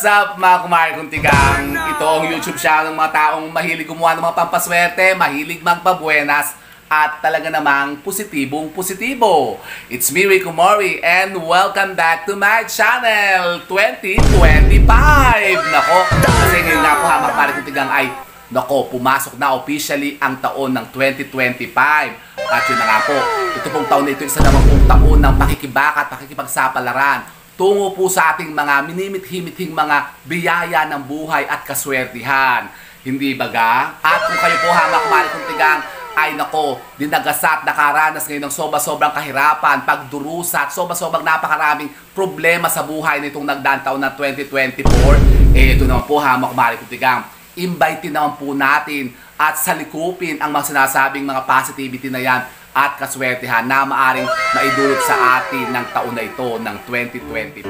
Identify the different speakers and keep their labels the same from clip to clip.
Speaker 1: What's up mga kumari kong tigang? Ito ang YouTube channel ng mga taong mahilig gumawa ng mga pampaswerte, mahilig magpabuenas, at talaga namang positibong positibo. It's me, Rico Mori, and welcome back to my channel 2025! Nako, kasi ngayon nga po mga kumari kong tigang ay pumasok na officially ang taon ng 2025. At yun na nga po, ito pong taon na ito, isa naman pong taon ng pakikibaka at pakikipagsapalaran tungo po sa ating mga minimit-himithing mga biyaya ng buhay at kaswertihan. Hindi baga? At kung kayo po mga kumari kong tigang ay dinagasat, nakaranas ngayon ng sobrang kahirapan, pagdurusa at sobrang napakaraming problema sa buhay nitong nagdaang taon na 2024, ito naman po mga kumari kong tigang, invite naman po natin at salikupin ang mga sinasabing mga positivity na yan at kaswertihan na maaring maidulot sa atin ng taon na ito ng 2025.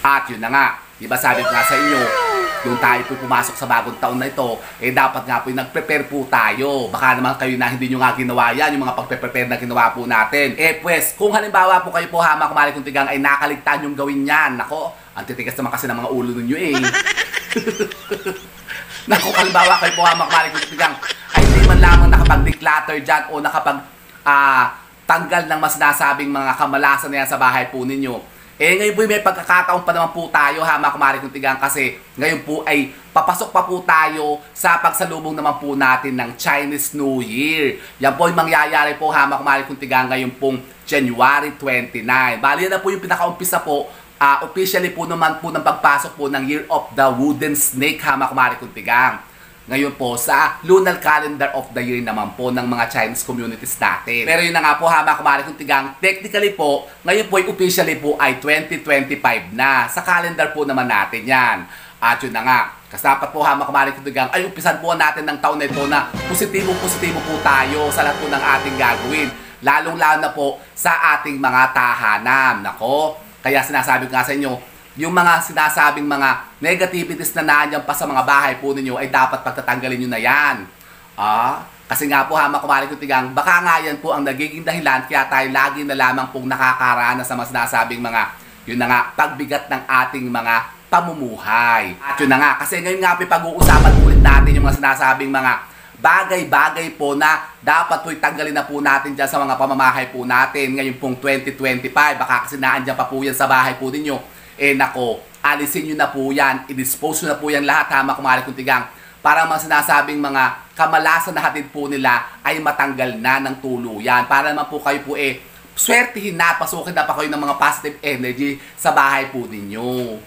Speaker 1: At yun na nga, diba sabi ko nga sa inyo, yung tayo po pumasok sa bagong taon na ito, dapat nga po yung nag-prepare po tayo. Baka naman kayo na hindi nyo nga ginawa yan, yung mga pag-prepare na ginawa po natin. Pues, kung halimbawa po kayo po mga kumari kong tigang ay nakaligtaan yung gawin yan, nako, ang titigas naman kasi ng mga ulo ninyo Naku, halimbawa kayo po mga kumari kong tigang ay hindi man lamang nakapag-declutter dyan o tanggal ng mas nasabing mga kamalasan na yan sa bahay po ninyo. Ngayon po may pagkakataon pa naman po tayo mga kumari kong tigang kasi ngayon po ay papasok pa po tayo sa pagsalubong naman po natin ng Chinese New Year. Yan po yung mangyayari po mga kumari kong tigang ngayon pong January 29. Bali na po yung pinakaumpisa po, officially po naman po ng pagpasok po ng Year of the Wooden Snake mga kumari kong tigang. Ngayon po sa lunar calendar of the year naman po ng mga Chinese communities natin. Pero yun na nga po mga kumari kong tigang, technically po, ngayon po officially po ay 2025 na. Sa calendar po naman natin yan. At yun na nga, kasi dapat po mga kumari kong tigang, ay umpisan po natin ng taon na ito na positibo po tayo sa lahat po ng ating gagawin. Lalong-lalo na po sa ating mga tahanan. Nako, kaya sinasabi ko nga sa inyo, yung mga sinasabing mga negativities na nandiyan pa sa mga bahay po ninyo ay dapat pagtatanggalin nyo na yan. Kasi nga po mga kumari kong tigang, baka nga yan po ang nagiging dahilan kaya tayo lagi na lamang pong nakakaranas sa mga sinasabing mga, yun na nga, pagbigat ng ating mga pamumuhay. At yun na nga, kasi ngayon nga po pag-uusapan ulit natin yung mga sinasabing mga bagay-bagay po na dapat po'y tanggalin na po natin dyan sa mga pamamahay po natin ngayon pong 2025. Baka kasi naandyan pa po yan sa bahay po ninyo. Alisin nyo na po yan, i-dispose nyo na po yan lahat mga kumari kong tigang para mga sinasabing mga kamalasan na hatid po nila ay matanggal na ng tuluyan. Para naman po kayo po swertihin na, pasukin na pa kayo ng mga positive energy sa bahay po ninyo.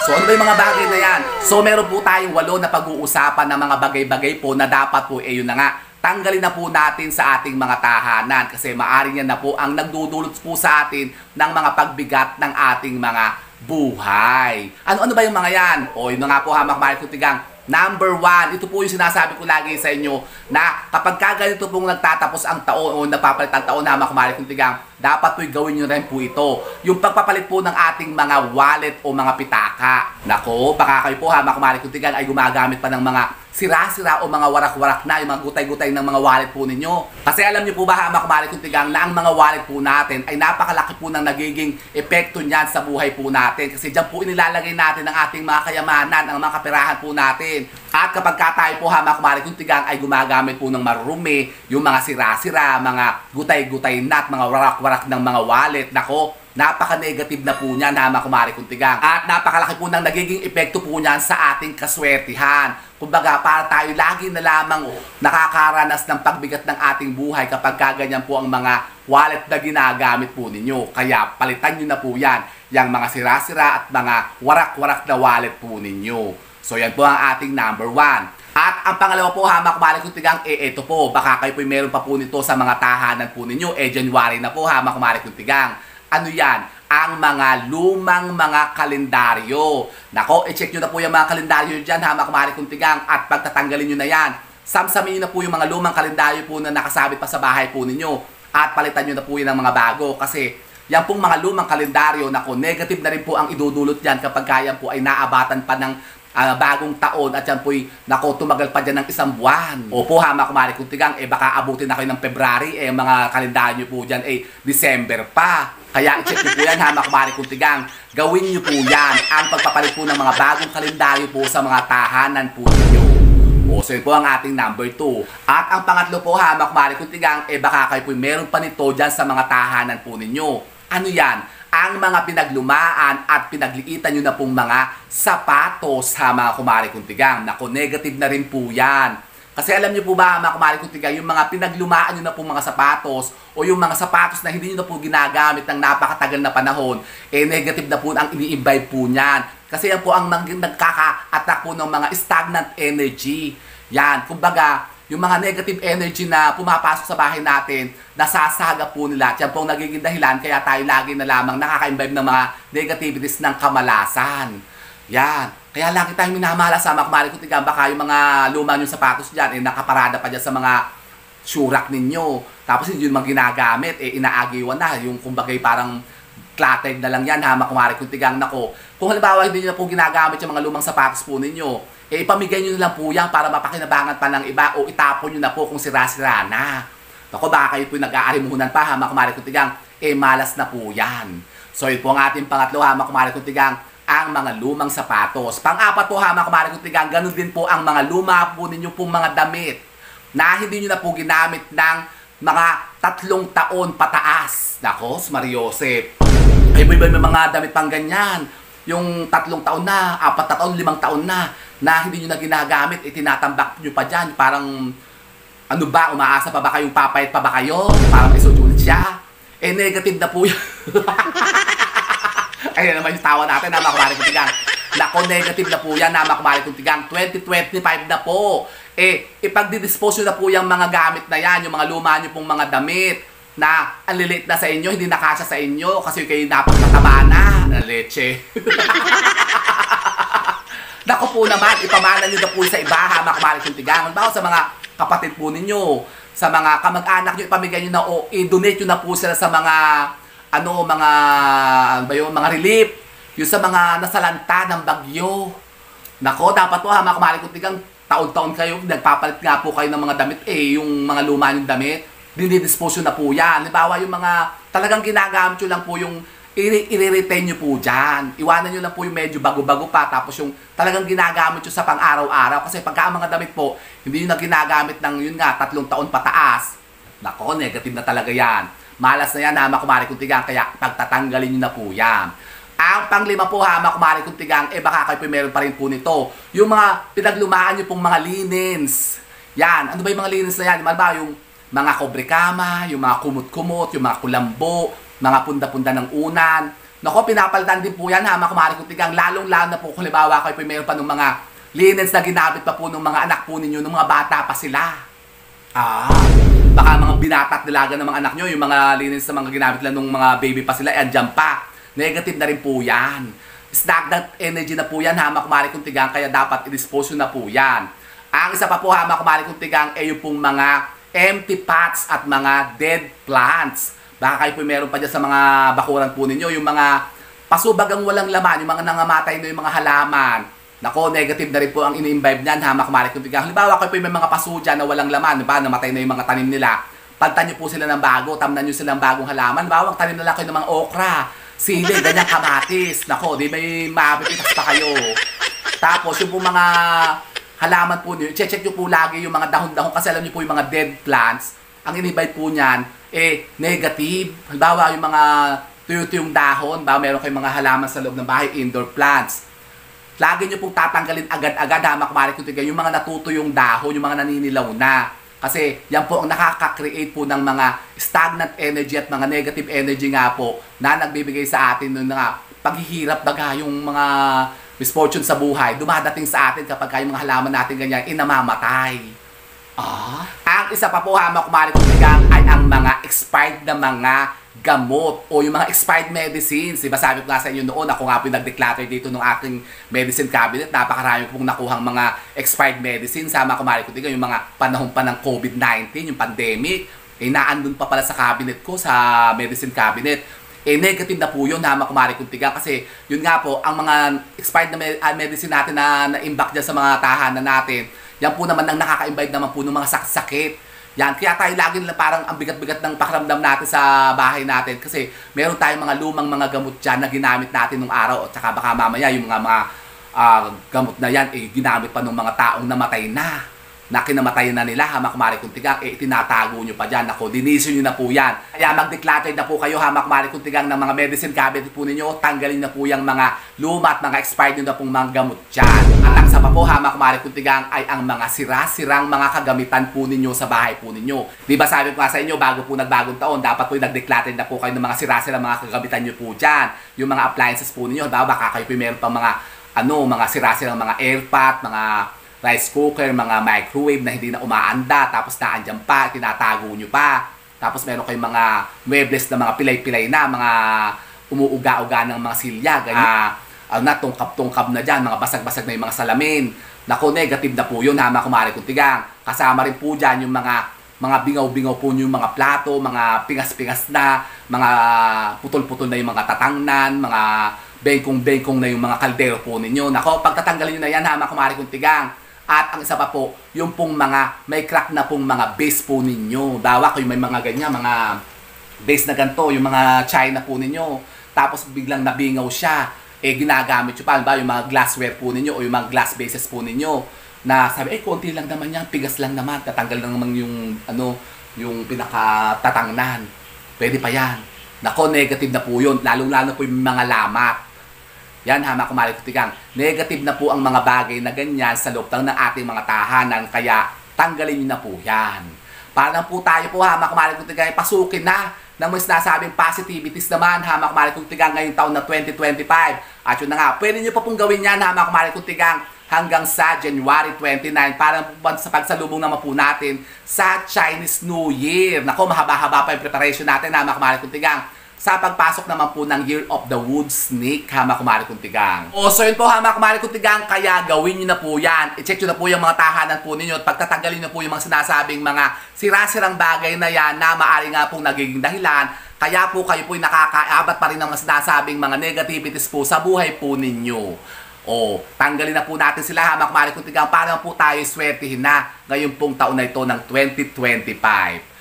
Speaker 1: So ano ba yung mga bagay na yan? So meron po tayong 8 na pag-uusapan ng mga bagay-bagay po na dapat po yun na nga, tanggalin na po natin sa ating mga tahanan kasi maaring yan na po ang nagdudulot po sa atin ng mga pagbigat ng ating mga buhay. Ano ba yung mga yan? Yun na nga po mga kumari kong tigang. Number 1, ito po yung sinasabi ko lagi sa inyo na kapag ganito pong nagtatapos ang taon o nagpapalit ang taon na mga kumari kong tigang, dapat po'y gawin nyo rin po ito. Yung pagpapalit po ng ating mga wallet o mga pitaka. Nako, baka kayo po mga kumari kong tigang ay gumagamit pa ng mga sira-sira o mga warak-warak na, yung mga gutay-gutay ng mga wallet po ninyo. Kasi alam niyo po ba mga kumari kong tigang na ang mga wallet po natin ay napakalaki po ng nagiging epekto niyan sa buhay po natin. Kasi dyan po inilalagay natin ang ating mga kayamanan, ang mga kaperahan po natin. At kapag tayo po mga kumari kong tigang ay gumagamit po ng marurumi, yung mga sira-sira, mga gutay-gutay na at mga warak-warak ng mga wallet, nako, napaka-negative na po niyan mga kumari kong tigang. At napakalaki po ng nagiging epekto po niyan sa ating kaswertihan. Kumbaga, para tayo lagi na lamang nakakaranas ng pagbigat ng ating buhay kapag kaganyan po ang mga wallet na ginagamit po ninyo. Kaya palitan nyo na po yan, yung mga sira-sira at mga warak-warak na wallet po ninyo. So yan po ang ating number 1. At ang pangalawa po mga kumari kong tigang, ito po, baka kayo po meron pa po nito sa mga tahanan po ninyo. January na po mga kumari kong tigang. Ano yan? Ang mga lumang mga kalendaryo. Nako, i-check nyo na po yung mga kalendaryo dyan mga kumari kong tigang at pagtatanggalin nyo na yan. Samsamin nyo na po yung mga lumang kalendaryo po na nakasabit pa sa bahay po ninyo at palitan nyo na po yun ng mga bago kasi yan pong mga lumang kalendaryo, nako, negative na rin po ang idudulot yan kapag kaya po ay naabatan pa ng bagong taon at yan po'y nako tumagal pa dyan ng 1 buwan. Opo ha mga kumari kung tigang, baka abutin na kayo ng February, mga kalendaryo nyo po dyan, December pa. Kaya i-check nyo po yan ha mga kumari kung tigang. Gawin nyo po yan ang pagpapalit po ng mga bagong kalendaryo po sa mga tahanan po ninyo. So yun po ang ating number 2. At ang pangatlo po ha mga kumari kung tigang, baka kayo po meron pa nito dyan sa mga tahanan po ninyo. Ano yan? Ang mga pinaglumaan at pinagliitan nyo na pong mga sapatos ha mga kumari kung tigang. Naku, negative na rin po yan. Kasi alam nyo po ba mga kumari kung tigang, yung mga pinaglumaan nyo na pong mga sapatos o yung mga sapatos na hindi nyo na po ginagamit ng napakatagal na panahon, negative na po ang ini-imbibe po niyan. Kasi yan po ang nagkaka-attack po ng mga stagnant energy. Yan, kumbaga, yung mga negative energy na pumapasok sa bahay natin, nasasaga po nila. At yan po ang nagiging dahilan kaya tayo lagi na lamang nakaka-imbibe ng mga negativities ng kamalasan. Yan. Kaya lagi tayong minamalas sa mga kumari kung tigang, baka yung mga luma yung sapatos dyan, nakaparada pa dyan sa mga shurak ninyo. Tapos hindi yung mga ginagamit, inaagiwan na. Yung kumbagay parang cluttered na lang yan ha, mga kumari kung tigang. Nako, kung halimbawa hindi nyo na po ginagamit yung mga lumang sapatos po ninyo, ipamigay nyo na lang po yan para mapakinabangan pa ng iba o itapon nyo na po kung sira-sira na. Naku, baka kayo po nag-aarimuhunan pa ha, mga kumari kung tigang, malas na po yan. So yun po ang ating pangatlo ha, mga kumari kung tigang, ang mga lumang sapatos. Pang-apat po ha, mga kumari kung tigang, ganun din po ang mga luma po ninyo pong mga damit na hindi nyo na po ginamit ng mga 3 taon pataas. Nako, Mariosep. May mga damit pang ganyan. Yung 3 taon na, 4 na taon, 5 taon na hindi nyo na ginagamit, tinatambak nyo pa dyan. Parang, ano ba, umaasa pa ba kayong papayat pa ba kayo? Parang may susunod siya. Negative na po yun. Ayan naman yung tawa natin na mga kumari kong tigang. Nako, negative na po yan na mga kumari kong tigang. 2025 na po. Ipagdidispose nyo na po yung mga gamit na yan, yung mga luma nyo pong mga damit na ang lilit na sa inyo, hindi nakasya sa inyo kasi kayo napakataba na leche. Nako po naman, ipamana nyo na po sa iba ha, mga kumari kong tigang. Halimbawa sa mga kapatid po ninyo, sa mga kamag-anak nyo, ipamigay nyo na o i-donate nyo na po sila sa mga mga relief, yung sa mga nasalanta ng bagyo. Nako, dapat po ha, mga kumari kong tigang, taon-taon kayo, nagpapalit nga po kayo ng mga damit, yung mga luma yung damit, dinidispose na po yan. Halimbawa yung mga talagang ginagamit nyo lang po yung i-retain nyo po dyan. Iwanan nyo lang po yung medyo bago-bago pa, tapos yung talagang ginagamit nyo sa pang-araw-araw. Kasi pagka ang mga damit po, hindi nyo na ginagamit ng yun nga, 3 taon pataas. Nako, negative na talaga yan. Malas na yan ha, mga kumari kong tigang, kaya pagtatanggalin nyo na po yan. Ang pang-5 po ha, mga kumari kong tigang, baka kayo po meron pa rin po nito. Yung mga pinaglumaan nyo pong mga linens. Yan, ano ba yung mga linens na yan? Ba yung mga kobrekama, yung mga kumot-kumot, yung mga kulambo, mga punda-punda ng unan. Nako, pinapalitan din po yan ha, mga kumari kong tigang, lalong-lalo na po kung halimbawa kayo po meron pa ng mga linens na ginamit pa po ng mga anak po ninyo, ng mga bata pa sila. Baka mga binatat nilaga ng mga anak nyo, yung mga linens na mga ginamit lang ng mga baby pa sila, andyan pa. Negative na rin po yan. Stagnant energy na po yan ha, mga kumari kong tigang, kaya dapat i-dispose na po yan. Ang isa pa po ha, mga kumari kong tigang, yung pong mga empty pots at mga dead plants. Baka kayo po meron pa dyan sa mga bakuran po ninyo, yung mga pasubagang walang laman, yung mga nangamatay na yung mga halaman. Nako, negative na rin po ang ini-imbibe niyan ha, mga kumari kong tigang. Halimbawa kayo po may mga paso dyan na walang laman, diba? Namatay na yung mga tanim nila. Palitan nyo po sila ng bago, tamnan nyo silang bagong halaman. Bawang tanim na lang kayo ng mga okra, sili, ganyan, kamatis. Nako, di may mapipitas pa kayo. Tapos yung po mga halaman po niyo, check nyo po lagi yung mga dahon-dahon kasi alam nyo po yung mga dead plants, ang inibay po niyan, negative. Halimbawa yung mga tuyo-tuyong dahon, meron kayong mga halaman sa loob ng bahay, indoor plants. Lagi nyo pong tatanggalin agad-agad ha, mga kumari kong tigang, yung mga natutuyong dahon, yung mga naninilaw na. Kasi yan po ang nakaka-create po ng mga stagnant energy at mga negative energy nga po na nagbibigay sa atin ng paghihirap baga, yung mga misfortune sa buhay, dumadating sa atin kapag yung mga halaman natin ganyan, inamamatay. Ang isa pa po ha, mga kumari kong tigang, ay ang mga expired na mga gamot o yung mga expired medicines. Diba sabi ko nga sa inyo noon, ako nga po nag-declutter dito ng aking medicine cabinet. Napakarami ko pong nakuhang mga expired medicines. Sama kumari ko tigang yung mga panahon pa ng COVID-19, yung pandemic. Naandun pa pala sa cabinet ko, sa medicine cabinet. negative na po yun ha mga kumari kuntigang, kasi yun nga po, ang mga expired na medicine natin na na-imbak dyan sa mga tahanan natin, yan po naman ang nakaka-invite naman po ng mga sakit. Yan, kaya tayo lagi nila parang ang bigat-bigat ng pakiramdam natin sa bahay natin, kasi meron tayong mga lumang mga gamot dyan na ginamit natin nung araw, at saka baka mamaya yung mga gamot na yan, ginamit pa ng mga taong namatay na kinamatayan na nila, hamak mari kuntigang, itinatago nyo pa dyan. Ako, dinisin nyo na po yan. Kaya mag-declutter na po kayo, hamak mari kuntigang, ng mga medicine cabinet po ninyo. Tanggalin na po yung mga luma at mga expired nyo na pong mga gamot dyan. At ang sa pa po, hamak mari kuntigang, ay ang mga sira-sirang mga kagamitan po ninyo sa bahay po ninyo. Di ba sabi ko nga sa inyo, bago po nagbagong taon, dapat po nag-declutter na po kayo ng mga sira-sirang mga kagamitan nyo po dyan. Yung mga appliances po ninyo, baka kayo po meron pang mga mga sira-sirang mga airpot, mga rice cooker, mga microwave na hindi na umaanda, tapos naandyan pa, tinatago nyo pa. Tapos meron kayong mga muebles na mga pilay-pilay na, mga umuuga-uga ng mga silya, ganyan. Tungkab-tungkab na dyan, mga basag-basag na yung mga salamin. Naku, negative na po yun, ha, mga kumari kuntigang. Kasama rin po dyan yung mga bingaw-bingaw po yung mga plato, mga pingas-pingas na, mga putol-putol na yung mga tatangnan, mga bengkong-bengkong na yung mga kaldero po ninyo. Nako, pagtatanggalin nyo na yan, ha, mga kumari kuntigang. At ang isa pa po, yung pong mga may crack na pong mga base po ninyo. Dawa ko yung may mga ganyan, mga base na ganito, yung mga china po ninyo. Tapos biglang nabingaw siya. Ginagamit nyo pa, ba, yung mga glassware po ninyo o yung mga glass bases po ninyo. Na sabi, konti lang naman yan, pigas lang naman, tatanggal lang naman yung pinakatatangnan. Pwede pa yan. Nako, negative na po yun. Lalong-lalo po yung mga lamat. Yan, hamak kumari kuntigang. Negative na po ang mga bagay na ganyan sa loob ng ating mga tahanan. Kaya tanggalin nyo na po yan. Para po tayo po, hamak kumari kuntigang, pasukin na ng mga sinasabing positivities naman, hamak kumari kuntigang, ngayong taon na 2025. At yun na nga, pwede nyo pa pong gawin yan, hamak kumari kuntigang, hanggang sa January 29 para sa pagsalubong naman po natin sa Chinese New Year. Nako, mahaba-haba pa yung preparation natin, hamak kumari kuntigang, sa pagpasok naman po ng Year of the Wood Snake, hamak kumari kuntigang. So yun po, hamak kumari kuntigang, kaya gawin nyo na po yan. I-check nyo na po yung mga tahanan po ninyo at pagtatanggalin nyo po yung mga sinasabing mga sira-sirang bagay na yan na maaari nga pong nagiging dahilan. Kaya po kayo po nakakaabat pa rin ng mga sinasabing mga negativities po sa buhay po ninyo. Tanggalin na po natin sila, hamak kumari kuntigang, para po tayo swertihin na ngayon pong taon na ito ng 2025.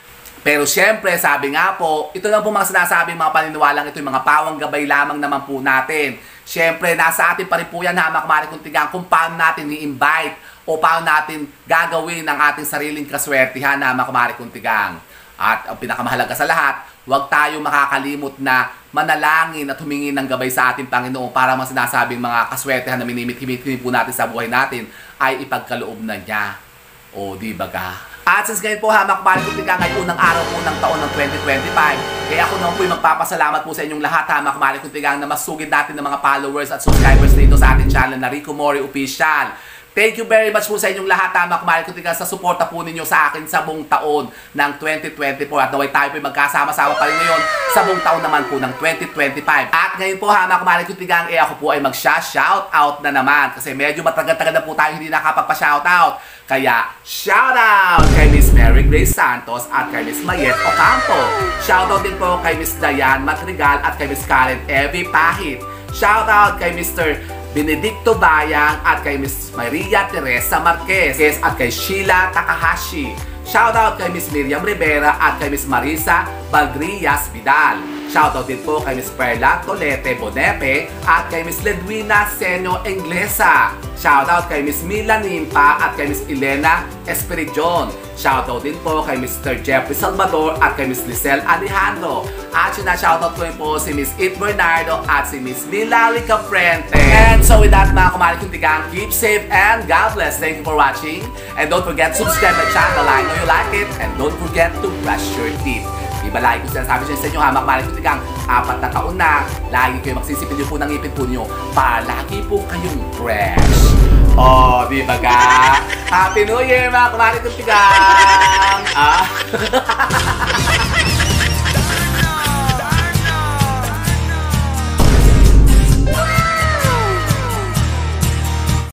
Speaker 1: Pero syempre, sabi nga po, ito lang po mga sinasabing mga paniniwalang ito, yung mga pawang gabay lamang naman po natin. Syempre, nasa atin pa rin po yan, hamak kumari kuntigang, kung paano natin i-invite o paano natin gagawin ang ating sariling kaswertihan, hamak kumari kuntigang. At ang pinakamahalaga sa lahat, huwag tayo makakalimot na manalangin at humingi ng gabay sa ating Panginoon para mga sinasabing mga kaswertihan na minimit-himit po natin sa buhay natin ay ipagkaloob na niya. Di ba ga? At since ngayon po, hamak kumari kuntigang, ay unang araw po ng taon ng 2025, kaya ako naman po yung magpapasalamat po sa inyong lahat, hamak kumari kuntigang, na masugid natin ng mga followers at subscribers dito sa ating channel na Rico Mori Official. Thank you very much po sa inyong lahat, hamak kumari kuntigang, sa suporta po ninyo sa akin sa buong taon ng 2024, at naway tayo po yung magkasama-sama pa rin ngayon sa buong taon naman po ng 2025. At ngayon po, hamak kumari kuntigang, ako po ay mag-shoutout na naman kasi medyo matagal-tagal na po tayo hindi nakapagpa-shoutout. Kaya, shoutout kay Miss Mary Grace Santos at kay Miss Mayet Ocampo. Shoutout din po kay Miss Diane Matrigal at kay Miss Karen Evie Pahit. Shoutout kay Mr. Benedicto Bayang at kay Miss Maria Teresa Marquez at kay Sheila Takahashi. Shoutout kay Miss Miriam Rivera at kay Miss Marisa Valdrias Vidal. Shoutout din po kay Miss Perla Tolete Bonepe at kay Miss Ledwina Senyo Inglesa. Shoutout kay Miss Mila Nimpa at kay Miss Elena Espiridion. Shoutout din po kay Mr. Jeffrey Salvador at kay Miss Lizelle Alejandro. At shoutout ko rin po si Miss It Bernardo at si Miss Milari Caprente. And so with that, mga kumari kuntigang, keep safe and God bless. Thank you for watching. And don't forget to subscribe my channel. I know you like it. And don't forget to brush your teeth. Diba lagi ko sinasabi sa inyo, hamak kumari kuntigang, 4 na taon na, lagi kayo magsisipin nyo po ng ngipin po nyo para lagi po kayong fresh. Diba ga? Happy New Year, mga kumari kuntigang!